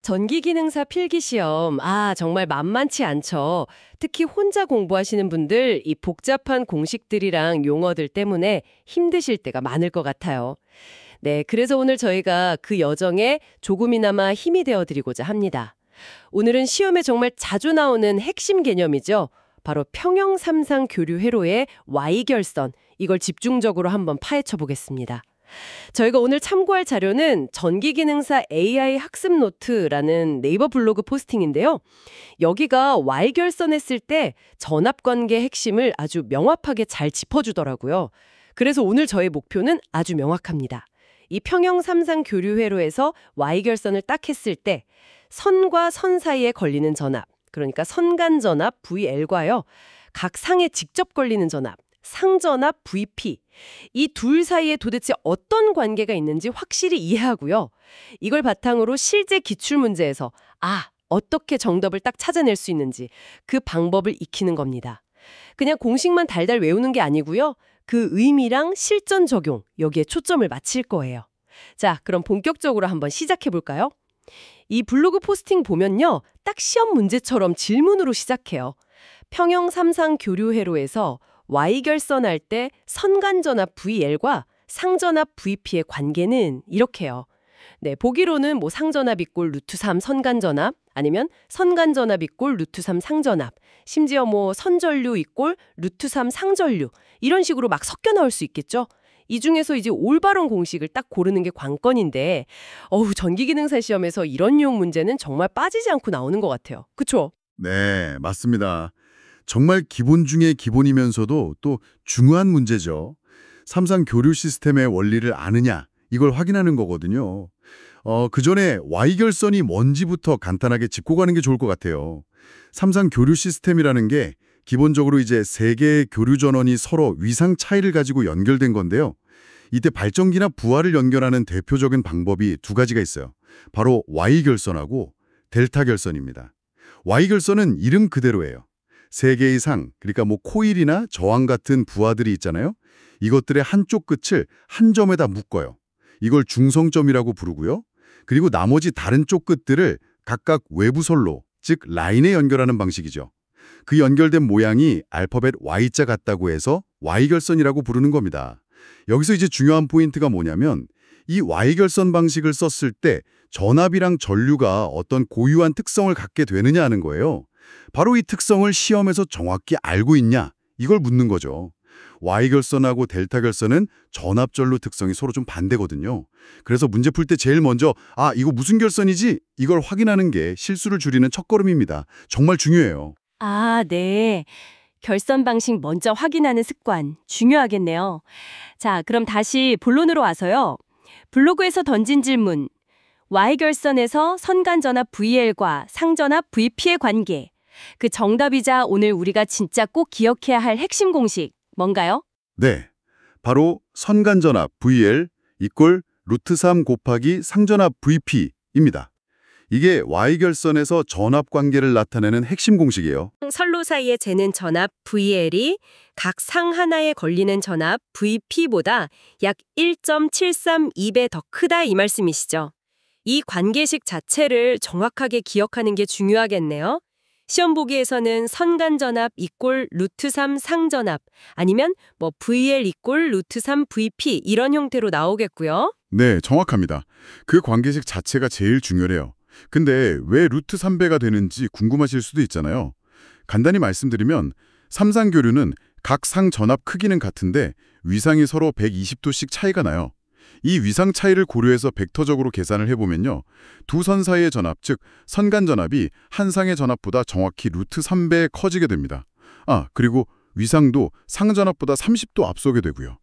전기기능사 필기시험, 정말 만만치 않죠. 특히 혼자 공부하시는 분들, 이 복잡한 공식들이랑 용어들 때문에 힘드실 때가 많을 것 같아요. 네, 그래서 오늘 저희가 그 여정에 조금이나마 힘이 되어드리고자 합니다. 오늘은 시험에 정말 자주 나오는 핵심 개념이죠. 바로 평형삼상 교류 회로의 Y결선, 이걸 집중적으로 한번 파헤쳐 보겠습니다. 저희가 오늘 참고할 자료는 전기기능사 AI 학습 노트라는 네이버 블로그 포스팅인데요. 여기가 Y결선했을 때 전압관계 핵심을 아주 명확하게 잘 짚어주더라고요. 그래서 오늘 저의 목표는 아주 명확합니다. 이 평형삼상 교류 회로에서 Y결선을 딱 했을 때 선과 선 사이에 걸리는 전압, 그러니까 선간전압 VL과요. 각 상에 직접 걸리는 전압, 상전압 VP, 이 둘 사이에 도대체 어떤 관계가 있는지 확실히 이해하고요. 이걸 바탕으로 실제 기출문제에서 어떻게 정답을 딱 찾아낼 수 있는지 그 방법을 익히는 겁니다. 그냥 공식만 달달 외우는 게 아니고요. 그 의미랑 실전 적용, 여기에 초점을 맞출 거예요. 자, 그럼 본격적으로 한번 시작해 볼까요? 이 블로그 포스팅 보면요. 딱 시험 문제처럼 질문으로 시작해요. 평형삼상 교류 회로에서 Y결선할 때 선간전압 VL과 상전압 VP의 관계는 이렇게요. 네, 보기로는 상전압 이꼴 루트 3 선간전압, 아니면 선간전압 이꼴 루트 3 상전압, 심지어 선전류 이꼴 루트 3 상전류, 이런 식으로 막 섞여 나올 수 있겠죠? 이 중에서 이제 올바른 공식을 딱 고르는 게 관건인데, 전기기능사 시험에서 이런 유형 문제는 정말 빠지지 않고 나오는 것 같아요. 그쵸? 네, 맞습니다. 정말 기본 중에 기본이면서도 또 중요한 문제죠. 삼상 교류 시스템의 원리를 아느냐, 이걸 확인하는 거거든요. 그 전에 Y결선이 뭔지부터 간단하게 짚고 가는 게 좋을 것 같아요. 삼상 교류 시스템이라는 게 기본적으로 이제 세 개의 교류 전원이 서로 위상 차이를 가지고 연결된 건데요. 이때 발전기나 부하를 연결하는 대표적인 방법이 두 가지가 있어요. 바로 Y결선하고 델타결선입니다. Y결선은 이름 그대로예요. 세 개의 상, 그러니까 코일이나 저항 같은 부하들이 있잖아요. 이것들의 한쪽 끝을 한 점에다 묶어요. 이걸 중성점이라고 부르고요. 그리고 나머지 다른 쪽 끝들을 각각 외부 선로, 즉 라인에 연결하는 방식이죠. 그 연결된 모양이 알파벳 Y자 같다고 해서 Y결선이라고 부르는 겁니다. 여기서 이제 중요한 포인트가 뭐냐면 이 Y결선 방식을 썼을 때 전압이랑 전류가 어떤 고유한 특성을 갖게 되느냐 하는 거예요. 바로 이 특성을 시험에서 정확히 알고 있냐, 이걸 묻는 거죠. Y결선하고 델타결선은 전압전류 특성이 서로 좀 반대거든요. 그래서 문제 풀 때 제일 먼저 이거 무슨 결선이지? 이걸 확인하는 게 실수를 줄이는 첫걸음입니다. 정말 중요해요. 네. 결선 방식 먼저 확인하는 습관, 중요하겠네요. 자, 그럼 다시 본론으로 와서요. 블로그에서 던진 질문, Y결선에서 선간전압 VL과 상전압 VP의 관계, 그 정답이자 오늘 우리가 진짜 꼭 기억해야 할 핵심 공식, 뭔가요? 네, 바로 선간전압 VL 이꼴 루트 3 곱하기 상전압 VP입니다. 이게 Y결선에서 전압 관계를 나타내는 핵심 공식이에요. 선로 사이에 재는 전압 VL이 각 상 하나에 걸리는 전압 VP보다 약 1.732배 더 크다, 이 말씀이시죠? 이 관계식 자체를 정확하게 기억하는 게 중요하겠네요. 시험 보기에서는 선간전압 이꼴 루트 3 상전압, 아니면 VL 이꼴 루트 3 VP, 이런 형태로 나오겠고요. 네, 정확합니다. 그 관계식 자체가 제일 중요해요. 근데 왜 루트 3배가 되는지 궁금하실 수도 있잖아요. 간단히 말씀드리면 삼상교류는 각 상 전압 크기는 같은데 위상이 서로 120도씩 차이가 나요. 이 위상 차이를 고려해서 벡터적으로 계산을 해보면요. 두 선 사이의 전압, 즉 선간전압이 한 상의 전압보다 정확히 루트 3배 커지게 됩니다. 그리고 위상도 상전압보다 30도 앞서게 되고요.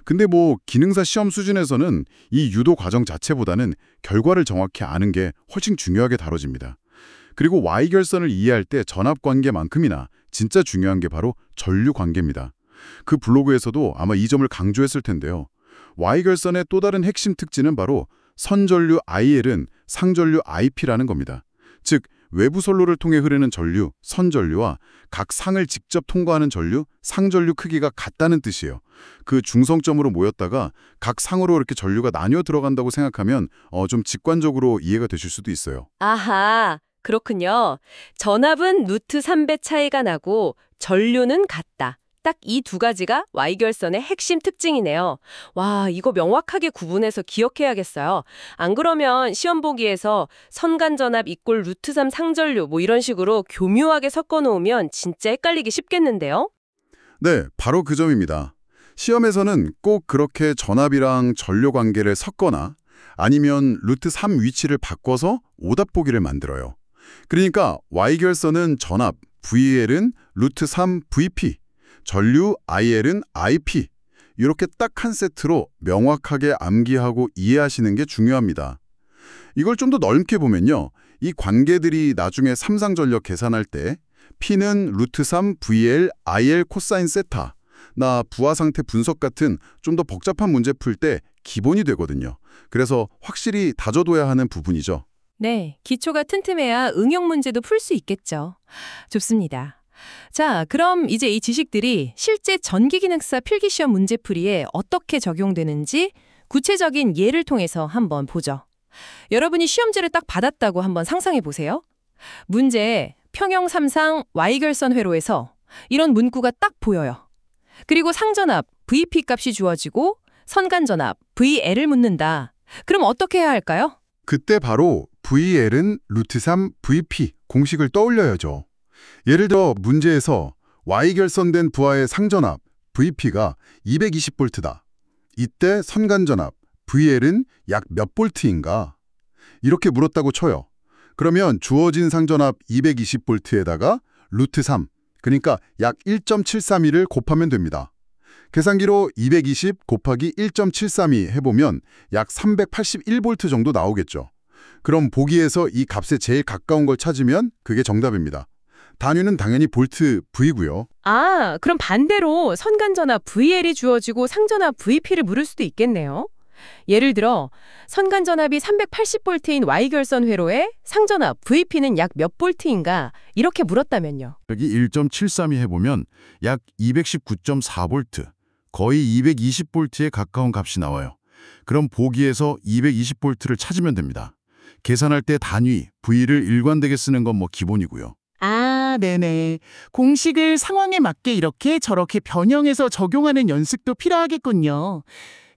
근데 기능사 시험 수준에서는 이 유도 과정 자체보다는 결과를 정확히 아는 게 훨씬 중요하게 다뤄집니다. 그리고 Y결선을 이해할 때 전압 관계만큼이나 진짜 중요한 게 바로 전류 관계입니다. 그 블로그에서도 아마 이 점을 강조했을 텐데요. Y결선의 또 다른 핵심 특징은 바로 선전류 IL은 상전류 IP라는 겁니다. 즉 외부 선로를 통해 흐르는 전류, 선전류와 각 상을 직접 통과하는 전류, 상전류 크기가 같다는 뜻이에요. 그 중성점으로 모였다가 각 상으로 이렇게 전류가 나뉘어 들어간다고 생각하면 좀 직관적으로 이해가 되실 수도 있어요. 아하, 그렇군요. 전압은 루트 3배 차이가 나고 전류는 같다. 딱 이 두 가지가 Y결선의 핵심 특징이네요. 와, 이거 명확하게 구분해서 기억해야겠어요. 안 그러면 시험 보기에서 선간전압 이꼴 루트 3 상전류 뭐 이런 식으로 교묘하게 섞어 놓으면 진짜 헷갈리기 쉽겠는데요? 네, 바로 그 점입니다. 시험에서는 꼭 그렇게 전압이랑 전류 관계를 섞거나 아니면 루트 3 위치를 바꿔서 오답 보기를 만들어요. 그러니까 Y결선은 전압, VL은 루트 3 VP, 전류 IL은 IP, 이렇게 딱 한 세트로 명확하게 암기하고 이해하시는 게 중요합니다. 이걸 좀 더 넓게 보면요. 이 관계들이 나중에 삼상전력 계산할 때 P는 루트 3 VL IL 코사인 세타, 나 부하상태 분석 같은 좀 더 복잡한 문제 풀 때 기본이 되거든요. 그래서 확실히 다져둬야 하는 부분이죠. 네, 기초가 튼튼해야 응용 문제도 풀 수 있겠죠. 좋습니다. 자, 그럼 이제 이 지식들이 실제 전기기능사 필기시험 문제풀이에 어떻게 적용되는지 구체적인 예를 통해서 한번 보죠. 여러분이 시험지를 딱 받았다고 한번 상상해 보세요. 문제에 평형 3상 Y결선 회로에서 이런 문구가 딱 보여요. 그리고 상전압 VP 값이 주어지고 선간전압 VL을 묻는다. 그럼 어떻게 해야 할까요? 그때 바로 VL은 루트 3 VP 공식을 떠올려야죠. 예를 들어 문제에서 Y결선된 부하의 상전압 VP가 220V다. 이때 선간전압 VL은 약 몇 볼트인가? 이렇게 물었다고 쳐요. 그러면 주어진 상전압 220V에다가 루트 3, 그러니까 약 1.732를 곱하면 됩니다. 계산기로 220 곱하기 1.732 해보면 약 381V 정도 나오겠죠. 그럼 보기에서 이 값에 제일 가까운 걸 찾으면 그게 정답입니다. 단위는 당연히 볼트 V고요. 아, 그럼 반대로 선간전압 VL이 주어지고 상전압 VP를 물을 수도 있겠네요. 예를 들어 선간전압이 380V인 Y결선 회로에 상전압 VP는 약 몇 볼트인가 이렇게 물었다면요. 여기 1.732 해보면 약 219.4V, 거의 220V에 가까운 값이 나와요. 그럼 보기에서 220V를 찾으면 됩니다. 계산할 때 단위, V를 일관되게 쓰는 건 뭐 기본이고요. 아, 네네. 공식을 상황에 맞게 이렇게 저렇게 변형해서 적용하는 연습도 필요하겠군요.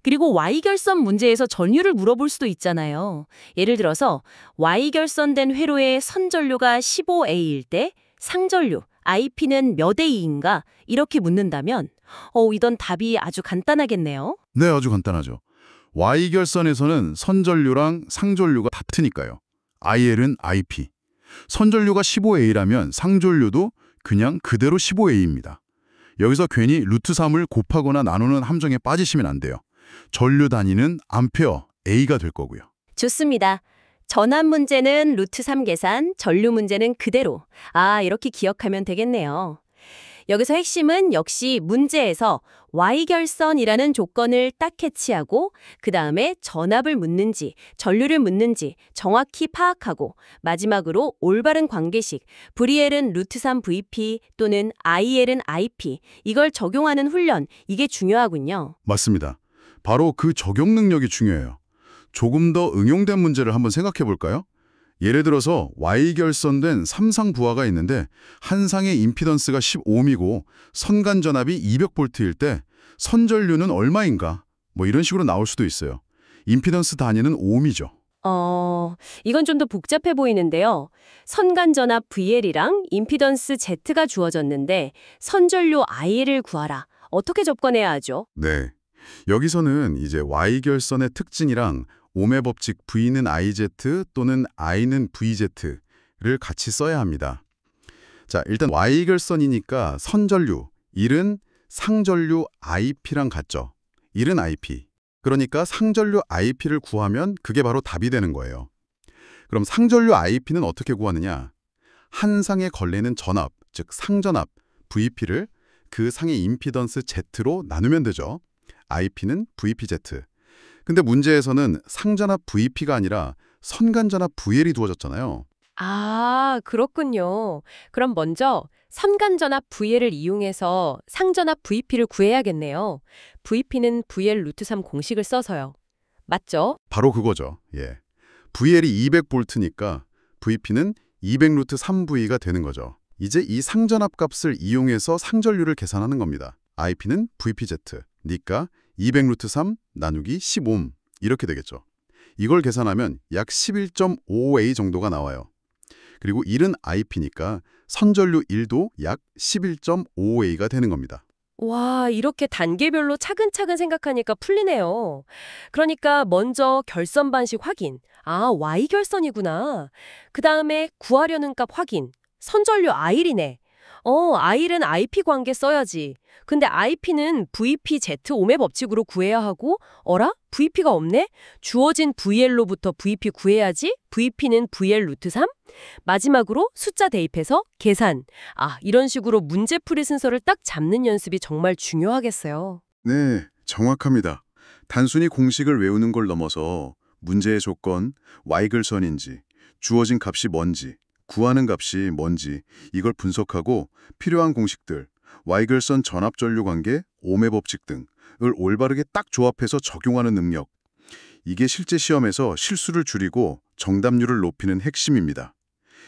그리고 Y결선 문제에서 전류를 물어볼 수도 있잖아요. 예를 들어서 Y결선된 회로의 선전류가 15A일 때 상전류, IP는 몇 A인가? 이렇게 묻는다면 이건 답이 아주 간단하겠네요. 네, 아주 간단하죠. Y결선에서는 선전류랑 상전류가 같으니까요. IL은 IP. 선전류가 15A라면 상전류도 그냥 그대로 15A입니다. 여기서 괜히 루트 3을 곱하거나 나누는 함정에 빠지시면 안 돼요. 전류 단위는 암페어, A가 될 거고요. 좋습니다. 전압 문제는 루트 3 계산, 전류 문제는 그대로. 아, 이렇게 기억하면 되겠네요. 여기서 핵심은 역시 문제에서 Y결선이라는 조건을 딱 캐치하고 그 다음에 전압을 묻는지 전류를 묻는지 정확히 파악하고 마지막으로 올바른 관계식 VL은 루트 3 VP 또는 IL은 IP 이걸 적용하는 훈련 이게 중요하군요. 맞습니다. 바로 그 적용 능력이 중요해요. 조금 더 응용된 문제를 한번 생각해 볼까요? 예를 들어서 Y결선된 3상 부하가 있는데 한 상의 임피던스가 10ohm이고 선간전압이 200V일 때 선전류는 얼마인가? 뭐 이런 식으로 나올 수도 있어요. 임피던스 단위는 ohm이죠. 이건 좀 더 복잡해 보이는데요. 선간전압 VL이랑 임피던스 Z가 주어졌는데 선전류 IL을 구하라. 어떻게 접근해야 하죠? 네. 여기서는 이제 Y결선의 특징이랑 ohm의 법칙 V는 IZ 또는 I는 VZ를 같이 써야 합니다. 자, 일단 Y결선이니까 선전류, 일은 상전류 IP랑 같죠. 일은 IP. 그러니까 상전류 IP를 구하면 그게 바로 답이 되는 거예요. 그럼 상전류 IP는 어떻게 구하느냐? 한 상에 걸리는 전압, 즉 상전압 VP를 그 상의 임피던스 Z로 나누면 되죠. IP는 VPZ. 근데 문제에서는 상전압 VP가 아니라 선간전압 VL이 두어졌잖아요. 아, 그렇군요. 그럼 먼저 선간전압 VL을 이용해서 상전압 VP를 구해야겠네요. VP는 VL 루트 3 공식을 써서요. 맞죠? 바로 그거죠. 예. VL이 200V니까 VP는 200루트 3V가 되는 거죠. 이제 이 상전압 값을 이용해서 상전류를 계산하는 겁니다. IP는 VPZ, 니까 200루트 3 나누기 15 이렇게 되겠죠. 이걸 계산하면 약 11.55A 정도가 나와요. 그리고 1은 IP니까 선전류 1도 약 11.55A가 되는 겁니다. 와, 이렇게 단계별로 차근차근 생각하니까 풀리네요. 그러니까 먼저 결선 반식 확인. 아, Y결선이구나. 그 다음에 구하려는 값 확인. 선전류 I이네. I는 IP 관계 써야지. 근데 IP는 VPZ 오매 법칙으로 구해야 하고, 어라? VP가 없네? 주어진 VL로부터 VP 구해야지? VP는 VL 루트 3? 마지막으로 숫자 대입해서 계산. 아, 이런 식으로 문제풀이 순서를 딱 잡는 연습이 정말 중요하겠어요. 네, 정확합니다. 단순히 공식을 외우는 걸 넘어서 문제의 조건, Y글선인지, 주어진 값이 뭔지, 구하는 값이 뭔지 이걸 분석하고 필요한 공식들, Y글선 전압전류 관계, 오매 법칙 등을 올바르게 딱 조합해서 적용하는 능력. 이게 실제 시험에서 실수를 줄이고 정답률을 높이는 핵심입니다.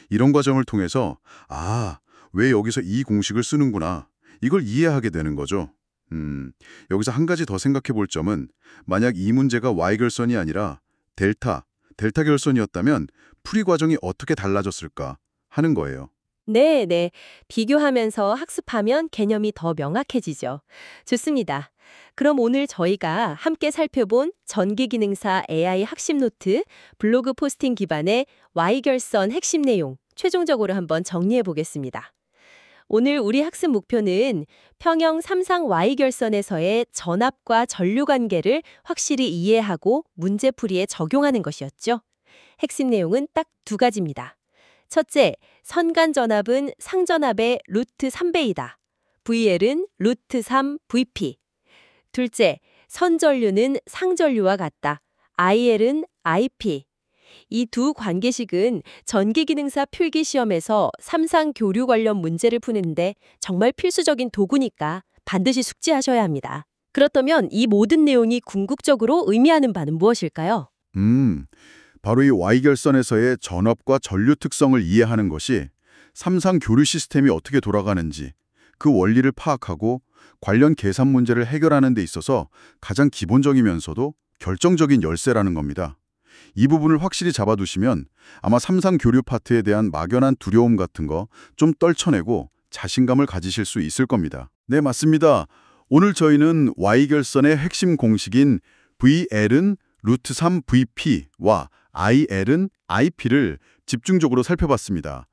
이런 과정을 통해서 왜 여기서 이 공식을 쓰는구나. 이걸 이해하게 되는 거죠. 여기서 한 가지 더 생각해 볼 점은 만약 이 문제가 Y결선이 아니라 델타 결선이었다면 풀이 과정이 어떻게 달라졌을까 하는 거예요. 네. 비교하면서 학습하면 개념이 더 명확해지죠. 좋습니다. 그럼 오늘 저희가 함께 살펴본 전기기능사 AI 학습 노트, 블로그 포스팅 기반의 Y결선 핵심 내용, 최종적으로 한번 정리해 보겠습니다. 오늘 우리 학습 목표는 평형 3상 Y결선에서의 전압과 전류 관계를 확실히 이해하고 문제풀이에 적용하는 것이었죠. 핵심 내용은 딱 두 가지입니다. 첫째, 선간전압은 상전압의 루트 3배이다. VL은 루트 3 VP. 둘째, 선전류는 상전류와 같다. IL은 IP. 이 두 관계식은 전기기능사 필기시험에서 3상 교류 관련 문제를 푸는데 정말 필수적인 도구니까 반드시 숙지하셔야 합니다. 그렇다면 이 모든 내용이 궁극적으로 의미하는 바는 무엇일까요? 바로 이 Y결선에서의 전압과 전류 특성을 이해하는 것이 3상 교류 시스템이 어떻게 돌아가는지 그 원리를 파악하고 관련 계산 문제를 해결하는 데 있어서 가장 기본적이면서도 결정적인 열쇠라는 겁니다. 이 부분을 확실히 잡아두시면 아마 3상 교류 파트에 대한 막연한 두려움 같은 거 좀 떨쳐내고 자신감을 가지실 수 있을 겁니다. 네, 맞습니다. 오늘 저희는 Y결선의 핵심 공식인 VL은 루트 3 VP와 IL은 IP를 집중적으로 살펴봤습니다.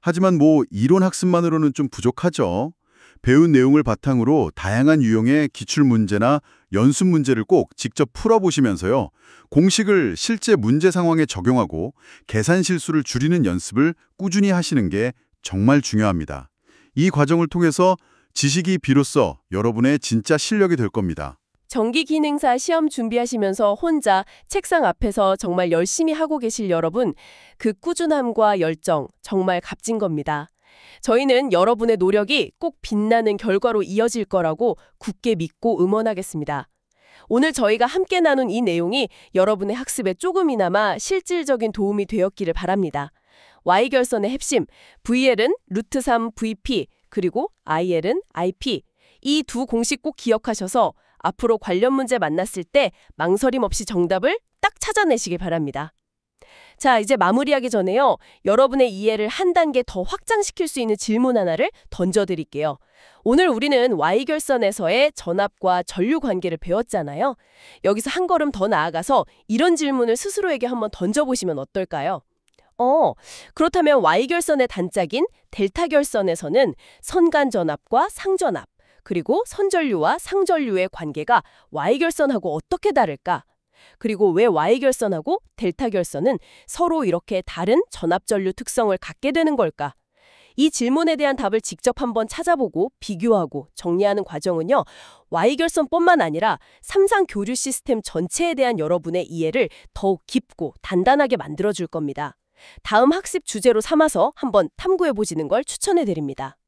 하지만 이론 학습만으로는 좀 부족하죠. 배운 내용을 바탕으로 다양한 유형의 기출문제나 연습 문제를 꼭 직접 풀어보시면서요. 공식을 실제 문제 상황에 적용하고 계산 실수를 줄이는 연습을 꾸준히 하시는 게 정말 중요합니다. 이 과정을 통해서 지식이 비로소 여러분의 진짜 실력이 될 겁니다. 전기기능사 시험 준비하시면서 혼자 책상 앞에서 정말 열심히 하고 계실 여러분, 그 꾸준함과 열정 정말 값진 겁니다. 저희는 여러분의 노력이 꼭 빛나는 결과로 이어질 거라고 굳게 믿고 응원하겠습니다. 오늘 저희가 함께 나눈 이 내용이 여러분의 학습에 조금이나마 실질적인 도움이 되었기를 바랍니다. Y결선의 핵심, VL은 루트 3 VP, 그리고 IL은 IP. 이 두 공식 꼭 기억하셔서 앞으로 관련 문제 만났을 때 망설임 없이 정답을 딱 찾아내시기 바랍니다. 자, 이제 마무리하기 전에요. 여러분의 이해를 한 단계 더 확장시킬 수 있는 질문 하나를 던져드릴게요. 오늘 우리는 Y결선에서의 전압과 전류 관계를 배웠잖아요. 여기서 한 걸음 더 나아가서 이런 질문을 스스로에게 한번 던져보시면 어떨까요? 그렇다면 Y결선의 단짝인 델타결선에서는 선간전압과 상전압, 그리고 선전류와 상전류의 관계가 Y결선하고 어떻게 다를까? 그리고 왜 Y결선하고 델타결선은 서로 이렇게 다른 전압전류 특성을 갖게 되는 걸까? 이 질문에 대한 답을 직접 한번 찾아보고 비교하고 정리하는 과정은요. Y결선뿐만 아니라 3상 교류 시스템 전체에 대한 여러분의 이해를 더욱 깊고 단단하게 만들어줄 겁니다. 다음 학습 주제로 삼아서 한번 탐구해 보시는 걸 추천해 드립니다.